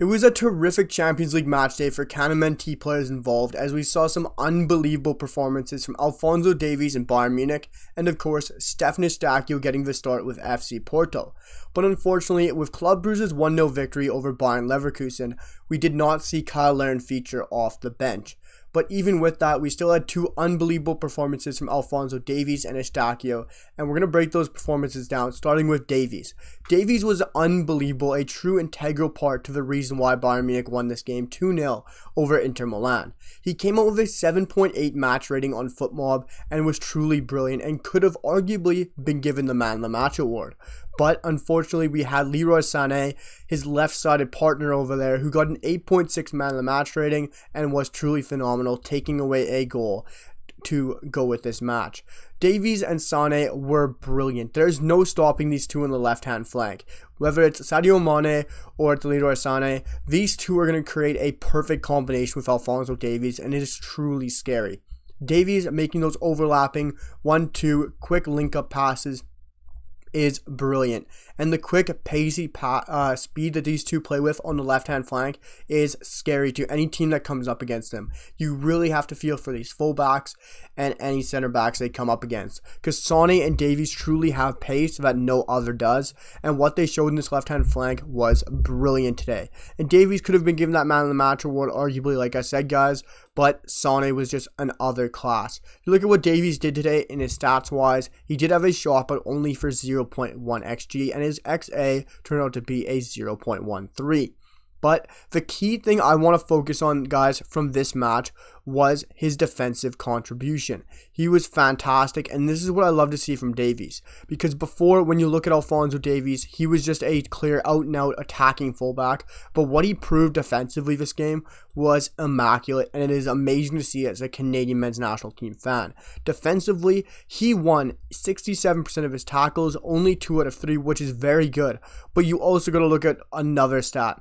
It was a terrific Champions League match day for CANMNT players involved, as we saw some unbelievable performances from Alphonso Davies in Bayern Munich, and of course Stephen Eustáquio getting the start with FC Porto. But unfortunately, with Club Brugge's 1-0 victory over Bayern Leverkusen, we did not see Cyle Larin feature off the bench. But even with that, we still had two unbelievable performances from Alphonso Davies and Eustáquio, and we're going to break those performances down, starting with Davies. Davies was unbelievable, a true integral part to the reason why Bayern Munich won this game 2-0 over Inter Milan. He came out with a 7.8 match rating on FootMob and was truly brilliant and could have arguably been given the Man of the Match award. But unfortunately, we had Leroy Sané, his left-sided partner over there, who got an 8.6 Man of the Match rating and was truly phenomenal, taking away a goal to go with this match. Davies and Sané were brilliant. There's no stopping these two on the left-hand flank. Whether it's Sadio Mane or it's Leroy Sané, these two are going to create a perfect combination with Alphonso Davies, and it is truly scary. Davies making those overlapping 1-2 quick link-up passes is brilliant, and the quick pacey speed that these two play with on the left hand flank is scary to any team that comes up against them. You really have to feel for these fullbacks and any center backs they come up against, because Sané and Davies truly have pace that no other does, and what they showed in this left hand flank was brilliant today. And Davies could have been given that Man of the Match award arguably, like I said, guys, but Sané was just an other class. If you look at what Davies did today in his stats wise, he did have a shot, but only for 0.1 XG, and his XA turned out to be a 0.13. But the key thing I want to focus on, guys, from this match was his defensive contribution. He was fantastic, and this is what I love to see from Davies. Because before, when you look at Alphonso Davies, he was just a clear out-and-out attacking fullback. But what he proved defensively this game was immaculate, and it is amazing to see as a Canadian men's national team fan. Defensively, he won 67% of his tackles, only 2 out of 3, which is very good. But you also got to look at another stat.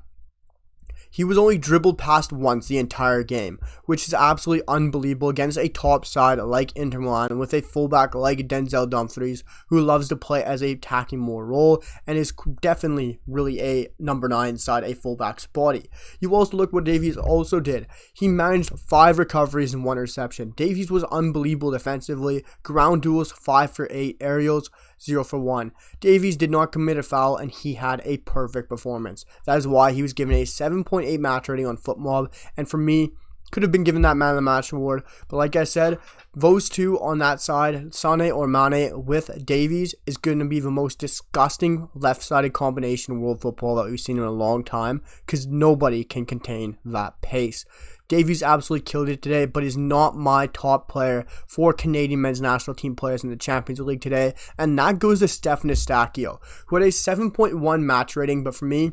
He was only dribbled past once the entire game, which is absolutely unbelievable against a top side like Inter Milan with a fullback like Denzel Dumfries, who loves to play as a attacking more role and is definitely really a number 9 side, a fullback's body. You also look what Davies also did. He managed 5 recoveries and 1 interception. Davies was unbelievable defensively. Ground duels 5 for 8, aerials 0 for 1. Davies did not commit a foul, and he had a perfect performance. That is why he was given a 7.8 match rating on FootMob, and for me, could have been given that Man of the Match award. But like I said, those two on that side, Sané or Mane with Davies, is going to be the most disgusting left-sided combination in world football that we've seen in a long time, because nobody can contain that pace. Davies absolutely killed it today, but is not my top player for Canadian men's national team players in the Champions League today, and that goes to Stephen Eustáquio, who had a 7.1 match rating, but for me,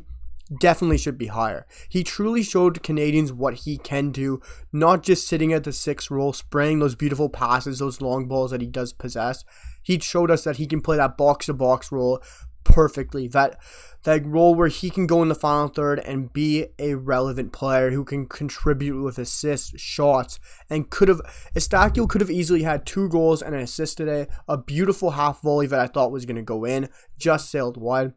definitely should be higher. He truly showed Canadians what he can do, not just sitting at the 6th role, spraying those beautiful passes, those long balls that he does possess. He showed us that he can play that box-to-box role perfectly, that role where he can go in the final third and be a relevant player who can contribute with assists, shots, and Eustáquio could have easily had 2 goals and an assist today. A beautiful half volley that I thought was going to go in, just sailed wide.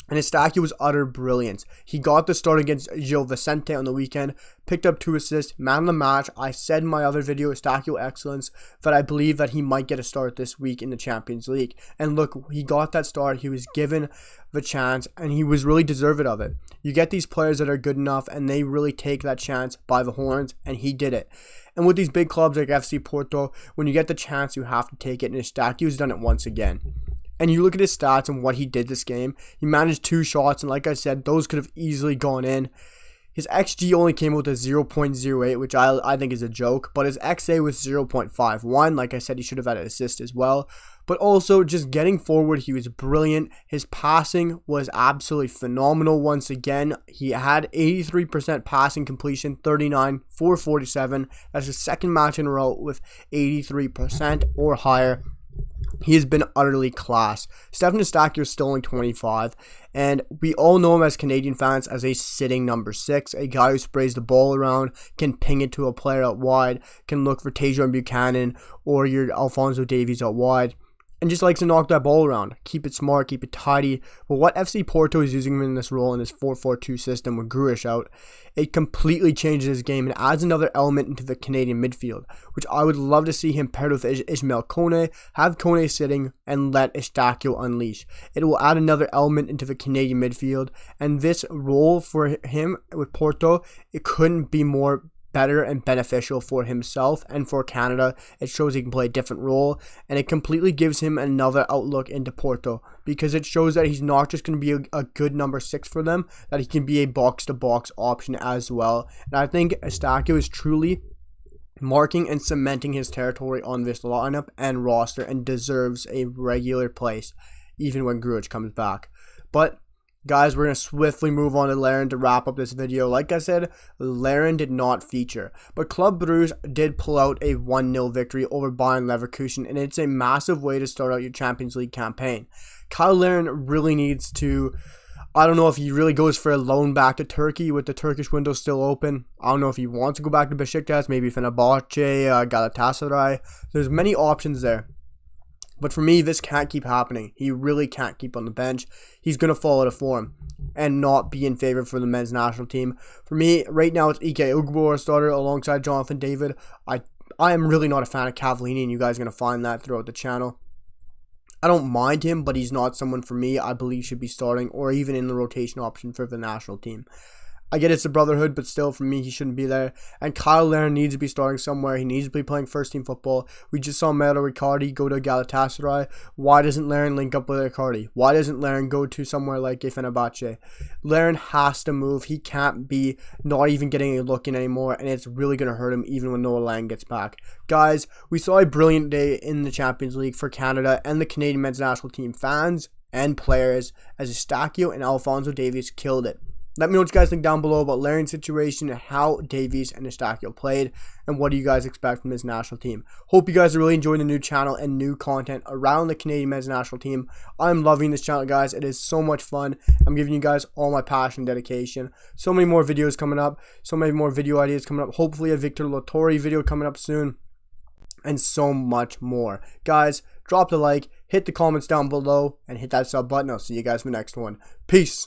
And Eustáquio was utter brilliance. He got the start against Gil Vicente on the weekend, picked up 2 assists, man of the match. I said in my other video, Eustáquio excellence, that I believe that he might get a start this week in the Champions League. And look, he got that start. He was given the chance, and he was really deserving of it. You get these players that are good enough, and they really take that chance by the horns, and he did it. And with these big clubs like FC Porto, when you get the chance, you have to take it, and Eustáquio's done it once again. And you look at his stats and what he did this game. He managed 2 shots, and like I said, those could have easily gone in. His XG only came out to 0.08, which I think is a joke. But his XA was 0.51. Like I said, he should have had an assist as well. But also, just getting forward, he was brilliant. His passing was absolutely phenomenal once again. He had 83% passing completion, 39 for 47. That's his second match in a row with 83% or higher. He has been utterly class. Stephen Eustáquio is still only 25, and we all know him as Canadian fans as a sitting number 6, a guy who sprays the ball around, can ping it to a player out wide, can look for Tajon Buchanan or your Alphonso Davies out wide. and just likes to knock that ball around. Keep it smart, keep it tidy. But what FC Porto is using him in this role in this 4-4-2 system with Grujic out, it completely changes his game and adds another element into the Canadian midfield, which I would love to see him paired with Ismail Kone, have Kone sitting, and let Eustáquio unleash. It will add another element into the Canadian midfield, and this role for him with Porto, it couldn't be more better and beneficial for himself and for Canada. It shows he can play a different role, and it completely gives him another outlook into Porto, because it shows that he's not just going to be a good number 6 for them, that he can be a box-to-box option as well. And I think Eustáquio is truly marking and cementing his territory on this lineup and roster and deserves a regular place even when Grujic comes back. But guys, we're going to swiftly move on to Larin to wrap up this video. Like I said, Larin did not feature, but Club Brugge did pull out a 1-0 victory over Bayern Leverkusen, and it's a massive way to start out your Champions League campaign. Cyle Larin really needs to, I don't know if he really goes for a loan back to Turkey with the Turkish window still open. I don't know if he wants to go back to Besiktas, maybe Fenerbahce, Galatasaray. There's many options there. But for me, this can't keep happening. He really can't keep on the bench. He's going to fall out of form and not be in favor for the men's national team. For me, right now, it's Ike Ugbo, starter alongside Jonathan David. I am really not a fan of Cavallini, and you guys are going to find that throughout the channel. I don't mind him, but he's not someone for me I believe should be starting or even in the rotation option for the national team. I get it's a brotherhood, but still, for me, he shouldn't be there. And Cyle Larin needs to be starting somewhere. He needs to be playing first-team football. We just saw Mauro Icardi go to Galatasaray. Why doesn't Larin link up with Icardi? Why doesn't Larin go to somewhere like Fenerbahce? Larin has to move. He can't be not even getting a look in anymore, and it's really going to hurt him even when Noah Lang gets back. Guys, we saw a brilliant day in the Champions League for Canada and the Canadian men's national team fans and players, as Eustáquio and Alphonso Davies killed it. Let me know what you guys think down below about Larin's situation and how Davies and Eustáquio played, and what do you guys expect from this national team. Hope you guys are really enjoying the new channel and new content around the Canadian men's national team. I'm loving this channel, guys. It is so much fun. I'm giving you guys all my passion and dedication. So many more videos coming up. So many more video ideas coming up. Hopefully a Victor Latori video coming up soon. And so much more. Guys, drop the like, hit the comments down below, and hit that sub button. I'll see you guys for the next one. Peace.